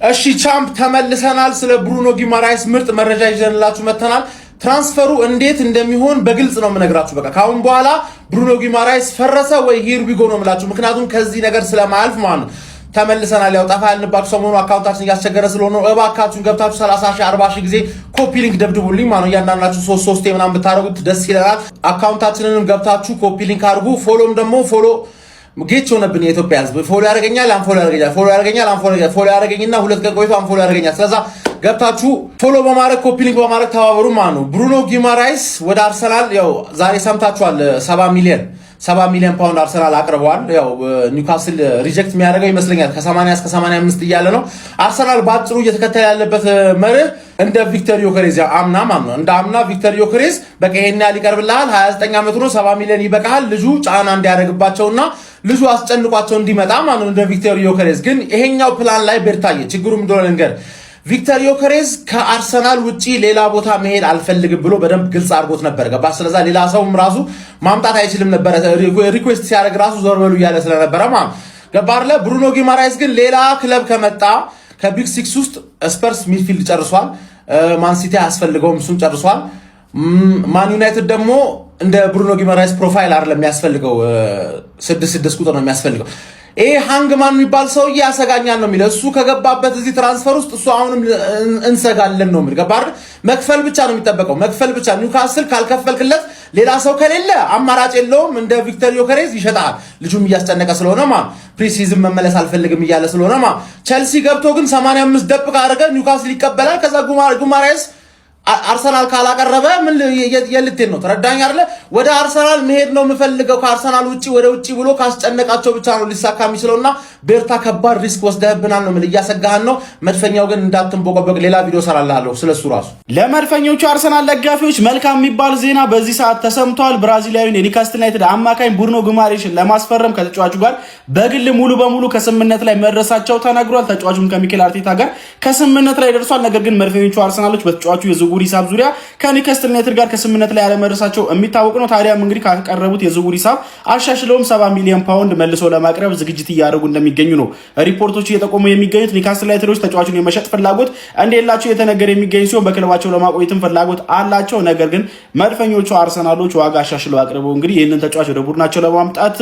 እሺ ቻምፕ ተመልሰናል። ስለ ብሩኖ ጊማራይስ ምርጥ መረጃ ይዘንላችሁ መተናል። ትራንስፈሩ እንዴት እንደሚሆን በግልጽ ነው የምነግራችሁ። በቃ ካሁን በኋላ ብሩኖ ጊማራይስ ፈረሰ ወይ ሂር ዊ ጎ ነው የምላችሁ። ምክንያቱም ከዚህ ነገር ስለማያልፍ ማለት ነው። ተመልሰናል። ያው ጠፋ ያልንባችሁ ሰሞኑ አካውንታችን እያስቸገረ ስለሆነ እባካችሁን ገብታችሁ 30 ሺህ 40 ሺህ ጊዜ ኮፒ ሊንክ ደብድቡልኝ ማለት ነው። እያንዳንዳችሁ 3 ምናምን ብታደርጉት ደስ ይለናል። አካውንታችንንም ገብታችሁ ኮፒ ሊንክ አድርጉ። ፎሎም ደግሞ ፎሎ ጌች ሆነብን የኢትዮጵያ ህዝብ ፎሎ ያደርገኛል አንፎሎ ያደርገኛል ፎሎ ያደርገኛል አንፎሎ ያደርገኛል ፎሎ ያደርገኝና ሁለት ቀን ቆይቶ አንፎሎ ያደርገኛል። ስለዚህ ገብታችሁ ፎሎ በማድረግ ኮፒ ሊንክ በማድረግ ተባበሩ ማለት ነው። ብሩኖ ጊማራይስ ወደ አርሰናል ያው ዛሬ ሰምታችኋል 70 ሚሊዮን ፓውንድ አርሰናል አቅርበዋል። ያው ኒውካስል ሪጀክት የሚያደርገው ይመስለኛል ከ80 እስከ 85 እያለ ነው። አርሰናል ባጭሩ እየተከተለ ያለበት መርህ እንደ ቪክተር ዮከሬዝ አምና ማለት ነው። እንደ አምና ቪክተር ዮከሬዝ በቃ ይሄን ያህል ይቀርብልሃል፣ 29 ዓመቱ ነው፣ 70 ሚሊዮን ይበቃሃል፣ ልጁ ጫና እንዲያደርግባቸውና ልጁ አስጨንቋቸው እንዲመጣ ማለት ነው። እንደ ቪክተር ዮከሬዝ ግን ይሄኛው ፕላን ላይ በርታየ ችግሩ እንደሆነ ነገር ቪክተር ዮከሬዝ ከአርሰናል ውጪ ሌላ ቦታ መሄድ አልፈልግም ብሎ በደንብ ግልጽ አድርጎት ነበር። ገባ። ስለዛ ሌላ ሰውም ራሱ ማምጣት አይችልም ነበር። ሪኩዌስት ሲያደርግ ራሱ ዞር በሉ እያለ ስለነበረ ማለት ገባ አይደለ። ብሩኖ ጊማራይስ ግን ሌላ ክለብ ከመጣ ከቢግ ሲክስ ውስጥ ስፐርስ ሚድፊልድ ጨርሷል። ማን ሲቲ አያስፈልገውም፣ እሱን ጨርሷል። ማን ዩናይትድ ደግሞ እንደ ብሩኖ ጊማራይስ ፕሮፋይል አይደለም የሚያስፈልገው፣ 6 ቁጥር ነው የሚያስፈልገው። ይሄ ሃንግማን የሚባል ሰውዬ ያሰጋኛል ነው የሚለው። እሱ ከገባበት እዚህ ትራንስፈር ውስጥ እሱ አሁንም እንሰጋለን ነው የሚል። ገባር መክፈል ብቻ ነው የሚጠበቀው፣ መክፈል ብቻ። ኒውካስል ካልከፈልክለት ሌላ ሰው ከሌለ አማራጭ የለውም። እንደ ቪክተር ዮከሬዝ ይሸጣል። ልጁም እያስጨነቀ ስለሆነ ፕሪሲዝም መመለስ አልፈልግም እያለ ስለሆነ ቸልሲ ገብቶ ግን 85 ደብቅ አድርገ ኒውካስል ይቀበላል። ከዛ ጊማራይስ አርሰናል ካላቀረበ ምን የልቴን ነው? ተረዳኝ አይደለ? ወደ አርሰናል መሄድ ነው የምፈልገው ከአርሰናል ውጪ ወደ ውጪ ብሎ ካስጨነቃቸው ብቻ ነው ሊሳካ የሚችለውና ቤርታ ከባድ ሪስክ ወስደህብናል ነው ምን እያሰጋህን ነው። መድፈኛው ግን እንዳትንቦቀበቅ ሌላ ቪዲዮ ሰራልሃለሁ ስለሱ ራሱ። ለመድፈኞቹ አርሰናል ደጋፊዎች መልካም የሚባል ዜና በዚህ ሰዓት ተሰምቷል። ብራዚላዊውን የኒውካስትል ዩናይትድ አማካኝ ብሩኖ ጊማራይስን ለማስፈረም ከተጫዋቹ ጋር በግል ሙሉ በሙሉ ከስምምነት ላይ መድረሳቸው ተነግሯል። ተጫዋቹም ከሚኬል አርቴታ ጋር ከስምምነት ላይ ደርሷል። ነገር ግን መድፈኞቹ አርሰናሎች በተጫዋቹ የዝውውር ሂሳብ ዙሪያ ከኒውካስትል ዩናይትድ ጋር ከስምምነት ላይ ያለመድረሳቸው የሚታወቅ ነው። ታዲያም እንግዲህ ካቀረቡት የዝውውር ሂሳብ አሻሽለውም 70 ሚሊዮን ፓውንድ መልሶ ለማቅረብ ዝግጅት እያደረጉ እንደሚገኙ ነው ሪፖርቶች እየጠቆሙ የሚገኙት። ኒውካስትል ዩናይትዶች ተጫዋቹን የመሸጥ ፍላጎት እንደሌላቸው የተነገረ የሚገኝ ሲሆን በክለባቸው ለማቆየትም ፍላጎት አላቸው። ነገር ግን መድፈኞቹ አርሰናሎች ዋጋ አሻሽለው አቅርበው እንግዲህ ይህንን ተጫዋች ወደ ቡድናቸው ለማምጣት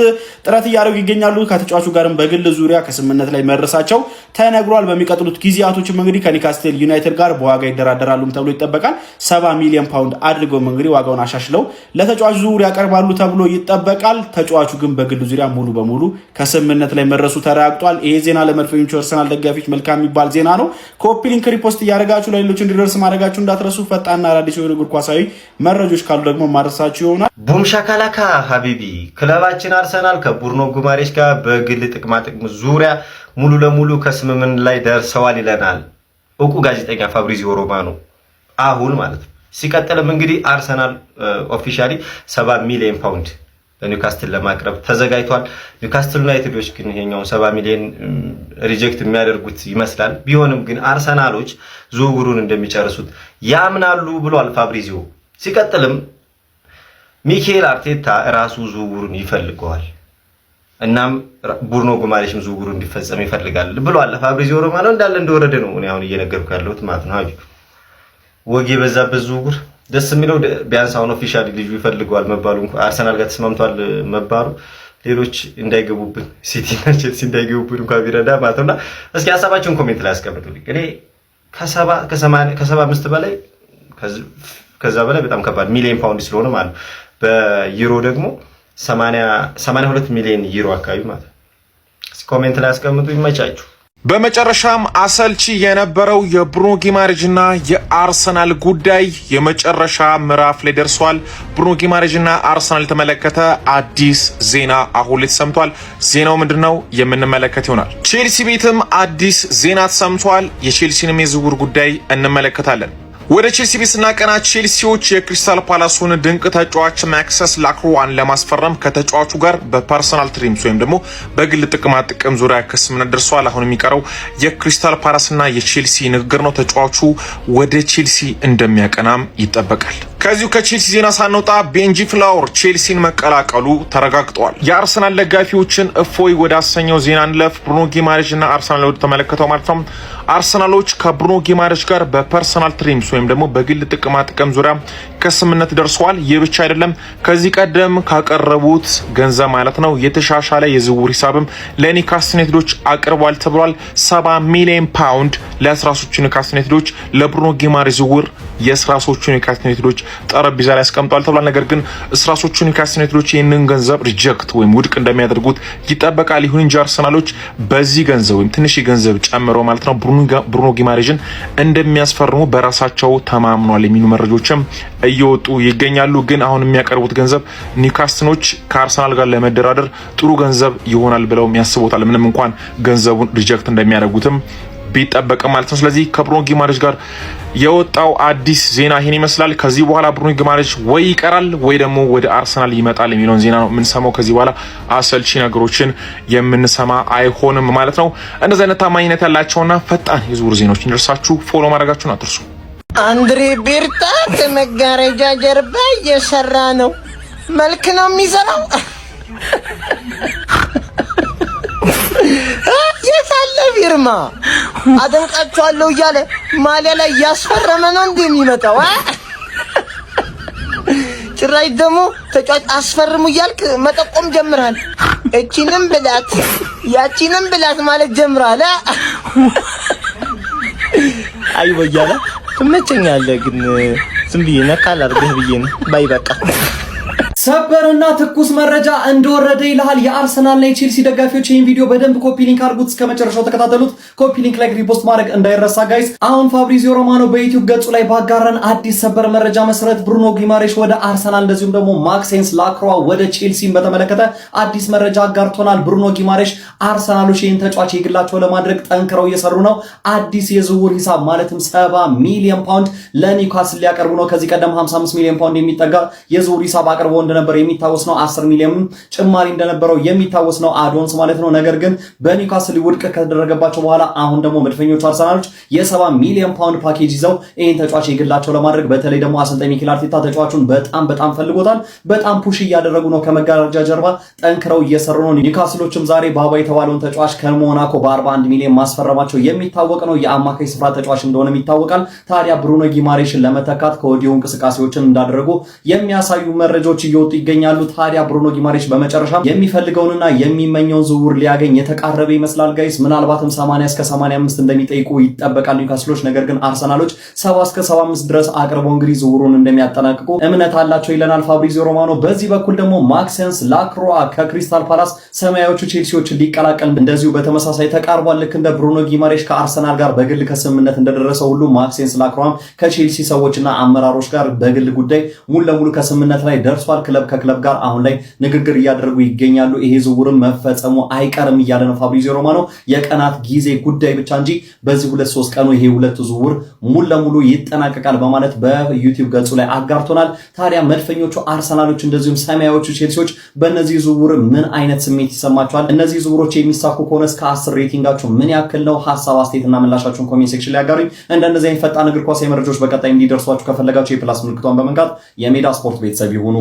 ጥረት እያደረጉ ይገኛሉ። ከተጫዋቹ ጋርም በግል ዙሪያ ከስምምነት ላይ መድረሳቸው ተነግሯል። በሚቀጥሉት ጊዜያቶችም እንግዲህ ከኒውካስትል ዩናይትድ ጋር በዋጋ ይደራደራሉ ተብሎ ይጠበቃል። 70 ሚሊዮን ፓውንድ አድርገው እንግዲህ ዋጋውን አሻሽለው ለተጫዋቹ ዝውውር ያቀርባሉ ተብሎ ይጠበቃል። ተጫዋቹ ግን በግል ዙሪያ ሙሉ በሙሉ ከስምምነት ላይ መድረሱ ተረጋግጧል። ይሄ ዜና ለመድፈኞቹ አርሰናል ደጋፊዎች መልካም የሚባል ዜና ነው። ኮፒ ሊንክ ሪፖስት እያደረጋችሁ ለሌሎች እንዲደርስ ማድረጋችሁ እንዳትረሱ። ፈጣንና አዳዲስ የሆኑ እግር ኳሳዊ መረጃዎች ካሉ ደግሞ ማድረሳችሁ ይሆናል። ቡም ሻካላካ ሀቢቢ ክለባችን አርሰናል ከብሩኖ ጊማራይስ ጋር በግል ጥቅማጥቅም ዙሪያ ሙሉ ለሙሉ ከስምምነት ላይ ደርሰዋል ይለናል እውቁ ጋዜጠኛ ፋብሪዚዮ ሮማኖ አሁን ማለት ነው። ሲቀጥልም እንግዲህ አርሰናል ኦፊሻሊ 70 ሚሊዮን ፓውንድ ለኒውካስትል ለማቅረብ ተዘጋጅቷል። ኒውካስትል ዩናይትዶች ግን ይሄኛው 70 ሚሊዮን ሪጀክት የሚያደርጉት ይመስላል። ቢሆንም ግን አርሰናሎች ዝውውሩን እንደሚጨርሱት ያምናሉ ብሏል ፋብሪዚዮ። ሲቀጥልም ሚኬል አርቴታ ራሱ ዝውውሩን ይፈልገዋል። እናም ብሩኖ ጊማራይስም ዝውውሩ እንዲፈጸም ይፈልጋል ብሏል ፋብሪዚዮ ሮማኖ። እንዳለ እንደወረደ ነው እኔ አሁን እየነገርኩ ያለሁት ማለት ነው። ወጌ በዛበት ዝውውር ደስ የሚለው ቢያንስ አሁን ኦፊሻሊ ልጁ ይፈልገዋል መባሉ አርሰናል ጋር ተስማምቷል መባሉ ሌሎች እንዳይገቡብን ሲቲ እና ቼልሲ እንዳይገቡብን እንኳን ቢረዳ ማለት ነውና እስኪ ሐሳባችሁን ኮሜንት ላይ አስቀምጡልኝ። እኔ ከ75 በላይ ከዛ በላይ በጣም ከባድ ሚሊዮን ፓውንድ ስለሆነ ማለት በዩሮ ደግሞ 82 ሚሊዮን ዩሮ አካባቢ ማለት እስኪ ኮሜንት ላይ አስቀምጡ። ይመቻችሁ። በመጨረሻም አሰልቺ የነበረው የብሩኖ ጊማራይስና የአርሰናል ጉዳይ የመጨረሻ ምዕራፍ ላይ ደርሷል። ብሩኖ ጊማራይስና አርሰናል የተመለከተ አዲስ ዜና አሁን ላይ ተሰምቷል። ዜናው ምንድነው የምንመለከት ይሆናል። ቼልሲ ቤትም አዲስ ዜና ተሰምቷል። የቼልሲንም የዝውውር ጉዳይ እንመለከታለን። ወደ ቼልሲ ቤት ስናቀና ቼልሲዎች የክሪስታል ፓላሱን ድንቅ ተጫዋች ማክሰስ ላክሮዋን ለማስፈረም ከተጫዋቹ ጋር በፐርሰናል ትሪምስ ወይም ደግሞ በግል ጥቅማ ጥቅም ዙሪያ ከስምምነት ደርሷል። አሁን የሚቀረው የክሪስታል ፓላስና የቼልሲ ንግግር ነው። ተጫዋቹ ወደ ቼልሲ እንደሚያቀናም ይጠበቃል። ከዚሁ ከቼልሲ ዜና ሳንወጣ ቤንጂ ፍላወር ቼልሲን መቀላቀሉ ተረጋግጧል። የአርሰናል ደጋፊዎችን እፎይ ወደ አሰኘው ዜና እንለፍ። ብሩኖ ጊማሬሽ እና አርሰናል ወደ ተመለከተው ማለት ነው። አርሰናሎች ከብሩኖ ጊማሬሽ ጋር በፐርሰናል ትሪምስ ወይም ደግሞ በግል ጥቅማ ጥቅም ዙሪያ ከስምምነት ደርሰዋል። ይህ ብቻ አይደለም፣ ከዚህ ቀደም ካቀረቡት ገንዘብ ማለት ነው የተሻሻለ የዝውውር ሂሳብም ለኒውካስል ዩናይትዶች አቅርቧል ተብሏል። 70 ሚሊዮን ፓውንድ ለ13ቱ ኒውካስል ዩናይትዶች ለብሩኖ ጊማሬሽ ዝውውር የ13ቱ ኒውካስል ዩናይትዶች ጠረጴዛ ላይ ያስቀምጧል ተብሏል። ነገር ግን 13ቱ ኒውካስል ዩናይትዶች ይህንን ገንዘብ ሪጀክት ወይም ውድቅ እንደሚያደርጉት ይጠበቃል። ይሁን እንጂ አርሰናሎች በዚህ ገንዘብ ወይም ትንሽ ገንዘብ ጨምረው ማለት ነው ብሩኖ ጊማሬሽን እንደሚያስፈርሙ በራሳቸው ተማምኗል የሚሉ መረጃዎችም እየወጡ ይገኛሉ። ግን አሁን የሚያቀርቡት ገንዘብ ኒውካስሎች ከአርሰናል ጋር ለመደራደር ጥሩ ገንዘብ ይሆናል ብለው ያስቡታል። ምንም እንኳን ገንዘቡን ሪጀክት እንደሚያደርጉትም ቢጠበቅም ማለት ነው። ስለዚህ ከብሩኖ ጊማሬሽ ጋር የወጣው አዲስ ዜና ይሄን ይመስላል። ከዚህ በኋላ ብሩኖ ጊማሬሽ ወይ ይቀራል ወይ ደግሞ ወደ አርሰናል ይመጣል የሚለውን ዜና ነው የምንሰማው። ከዚህ በኋላ አሰልቺ ነገሮችን የምንሰማ አይሆንም ማለት ነው። እንደዚህ አይነት ታማኝነት ያላቸውና ፈጣን የዝውውር ዜናዎች እንዲደርሳችሁ ፎሎ ማድረጋችሁን አትርሱ። አንድሬ ቤርታ ከመጋረጃ ጀርባ እየሰራ ነው። መልክ ነው የሚሰራው። የታለ ፊርማ አደንቃቸዋለሁ እያለ ማሊያ ላይ ያስፈረመ ነው እንዴ የሚመጣው? ጭራሽ ደግሞ ተጫዋች አስፈርሙ እያልክ መጠቆም ጀምራል። እቺንም ብላት ያቺንም ብላት ማለት ጀምራል። አይ ወያላ ትመቸኛለህ፣ ግን ዝም ብዬ ነካል አድርገህ ብዬ ነው። ባይ በቃ ሰበርና ትኩስ መረጃ እንደወረደ ይልሃል። የአርሰናልና የቼልሲ ደጋፊዎች ይህን ቪዲዮ በደንብ ኮፒ ሊንክ አድርጉት፣ እስከ መጨረሻው ተከታተሉት። ኮፒ ሊንክ ላይ ሪፖስት ማድረግ እንዳይረሳ ጋይስ። አሁን ፋብሪዚዮ ሮማኖ በዩቲዩብ ገጹ ላይ ባጋራን አዲስ ሰበር መረጃ መሰረት ብሩኖ ጊማሬሽ ወደ አርሰናል እንደዚሁም ደግሞ ማክሴንስ ላክሮዋ ወደ ቼልሲን በተመለከተ አዲስ መረጃ አጋርቶናል። ብሩኖ ጊማሬሽ አርሰናሎች ይህን ተጫዋች የግላቸው ለማድረግ ጠንክረው እየሰሩ ነው። አዲስ የዝውውር ሂሳብ ማለትም 70 ሚሊዮን ፓውንድ ለኒውካስል ሊያቀርቡ ነው። ከዚህ ቀደም 55 ሚሊዮን ፓውንድ የሚጠጋ የዝውውር ሂሳብ አቅርቦ እንደነበር የሚታወስ ነው። 10 ሚሊዮን ጭማሪ እንደነበረው የሚታወስ ነው፣ አዶንስ ማለት ነው። ነገር ግን በኒውካስል ውድቅ ከተደረገባቸው በኋላ አሁን ደግሞ መድፈኞቹ አርሰናሎች የ70 ሚሊዮን ፓውንድ ፓኬጅ ይዘው ይህን ተጫዋች የግላቸው ለማድረግ በተለይ ደግሞ አሰልጣኝ ሚኬል አርቴታ ተጫዋቹን በጣም ፈልጎታል። በጣም ፑሽ እያደረጉ ነው። ከመጋረጃ ጀርባ ጠንክረው እየሰሩ ነው። ኒውካስሎችም ዛሬ ባባ የተባለውን ተጫዋች ከሞናኮ በ41 ሚሊዮን ማስፈረማቸው የሚታወቅ ነው። የአማካይ ስፍራ ተጫዋች እንደሆነም ይታወቃል። ታዲያ ብሩኖ ጊማሬሽን ለመተካት ከወዲሁ እንቅስቃሴዎችን እንዳደረጉ የሚያሳዩ መረጃዎች እየወጡ ይገኛሉ። ታዲያ ብሩኖ ጊማሬሽ በመጨረሻ የሚፈልገውንና የሚመኘውን ዝውውር ሊያገኝ የተቃረበ ይመስላል ጋይስ። ምናልባትም 80 እስከ 85 እንደሚጠይቁ ይጠበቃል ኒውካስሎች። ነገር ግን አርሰናሎች 70 እስከ 75 ድረስ አቅርበው እንግዲህ ዝውውሩን እንደሚያጠናቅቁ እምነት አላቸው ይለናል ፋብሪዚዮ ሮማኖ። በዚህ በኩል ደግሞ ማክሴንስ ላክሮአ ከክሪስታል ፓላስ ሰማያዊዎቹ ቼልሲዎችን ሊቀላቀል እንደዚሁ በተመሳሳይ ተቃርቧል። ልክ እንደ ብሩኖ ጊማሬሽ ከአርሰናል ጋር በግል ከስምምነት እንደደረሰው ሁሉ ማክሴንስ ላክሮአም ከቼልሲ ሰዎችና አመራሮች ጋር በግል ጉዳይ ሙሉ ለሙሉ ከስምምነት ላይ ደርሷል። ክለብ ከክለብ ጋር አሁን ላይ ንግግር እያደረጉ ይገኛሉ። ይሄ ዝውውርም መፈጸሙ አይቀርም እያለ ነው ፋብሪዚዮ ሮማኖ። የቀናት ጊዜ ጉዳይ ብቻ እንጂ በዚህ 2-3 ቀኑ ይሄ ሁለቱ ዝውውር ሙሉ ለሙሉ ይጠናቀቃል በማለት በዩቲዩብ ገጹ ላይ አጋርቶናል። ታዲያ መድፈኞቹ አርሰናሎች እንደዚሁም ሰማያዊዎቹ ቼልሲዎች በእነዚህ ዝውውር ምን አይነት ስሜት ይሰማቸዋል? እነዚህ ዝውውሮች የሚሳኩ ከሆነ እስከ 10 ሬቲንጋቸው ምን ያክል ነው? ሐሳብ አስተያየትና ምላሻችሁን ኮሜንት ሴክሽን ላይ አጋሩኝ። እንደነዚህ አይነት ፈጣን እግር ኳስ መረጃዎች በቀጣይ እንዲደርሷችሁ ከፈለጋችሁ የፕላስ ምልክቷን በመንካት የሜዳ ስፖርት ቤተሰብ ይሁኑ።